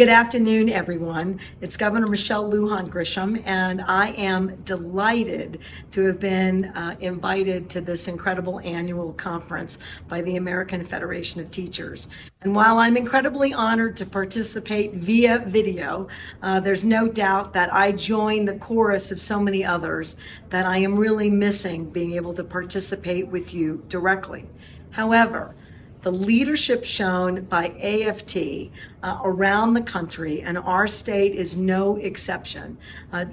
Good afternoon, everyone. It's Governor Michelle Lujan Grisham, and I am delighted to have been invited to this incredible annual conference by the American Federation of Teachers. And while I'm incredibly honored to participate via video, there's no doubt that I join the chorus of so many others that I am really missing being able to participate with you directly. However, the leadership shown by AFT around the country, and our state is no exception,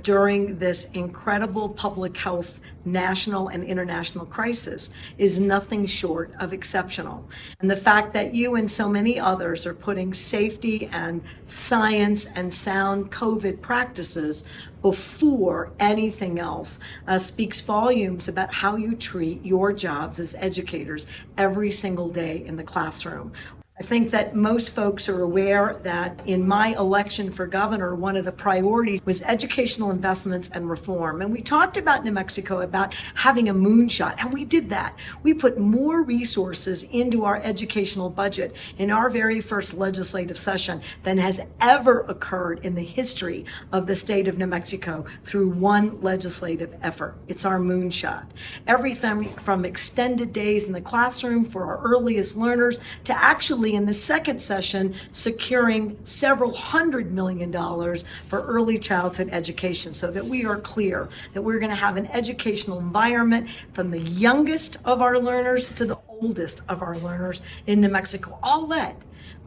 during this incredible public health national and international crisis is nothing short of exceptional. And the fact that you and so many others are putting safety and science and sound COVID practices before anything else speaks volumes about how you treat your jobs as educators every single day in the classroom. I think that most folks are aware that in my election for governor, one of the priorities was educational investments and reform. And we talked about New Mexico about having a moonshot, and we did that. We put more resources into our educational budget in our very first legislative session than has ever occurred in the history of the state of New Mexico through one legislative effort. It's our moonshot. Everything from extended days in the classroom for our earliest learners to actually in the second session, securing several $100 million for early childhood education so that we are clear that we're going to have an educational environment from the youngest of our learners to the oldest of our learners in New Mexico, all led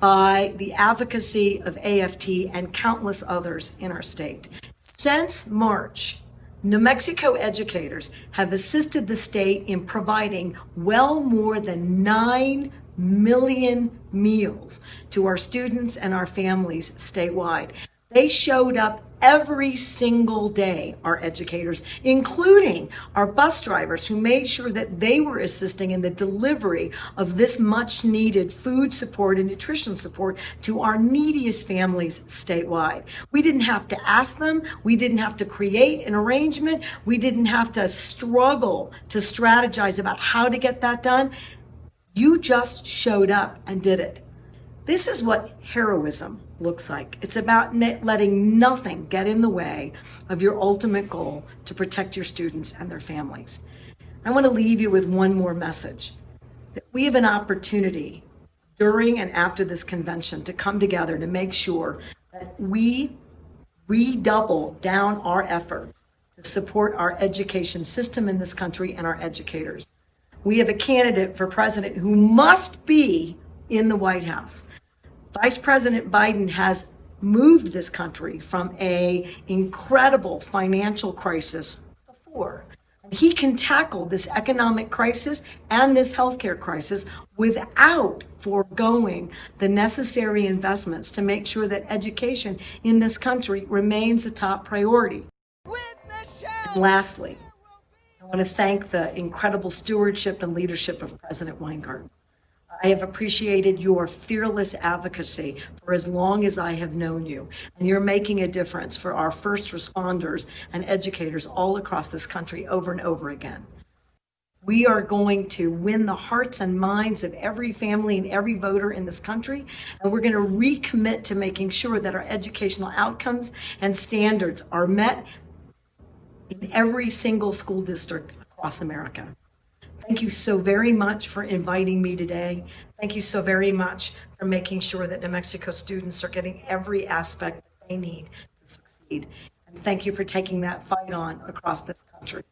by the advocacy of AFT and countless others in our state. Since March, New Mexico educators have assisted the state in providing well more than 9 million meals to our students and our families statewide. They showed up every single day, our educators, including our bus drivers, who made sure that they were assisting in the delivery of this much needed food support and nutrition support to our neediest families statewide. We didn't have to ask them. We didn't have to create an arrangement. We didn't have to struggle to strategize about how to get that done. You just showed up and did it. This is what heroism looks like. It's about letting nothing get in the way of your ultimate goal to protect your students and their families. I want to leave you with one more message, that we have an opportunity during and after this convention to come together to make sure that we redouble down our efforts to support our education system in this country and our educators. We have a candidate for president who must be in the White House. Vice President Biden has moved this country from an incredible financial crisis before. He can tackle this economic crisis and this healthcare crisis without foregoing the necessary investments to make sure that education in this country remains a top priority. And lastly, I want to thank the incredible stewardship and leadership of President Weingarten. I have appreciated your fearless advocacy for as long as I have known you, and you're making a difference for our first responders and educators all across this country over and over again. We are going to win the hearts and minds of every family and every voter in this country, and we're going to recommit to making sure that our educational outcomes and standards are met in every single school district across America. Thank you so very much for inviting me today. Thank you so very much for making sure that New Mexico students are getting every aspect that they need to succeed. And thank you for taking that fight on across this country.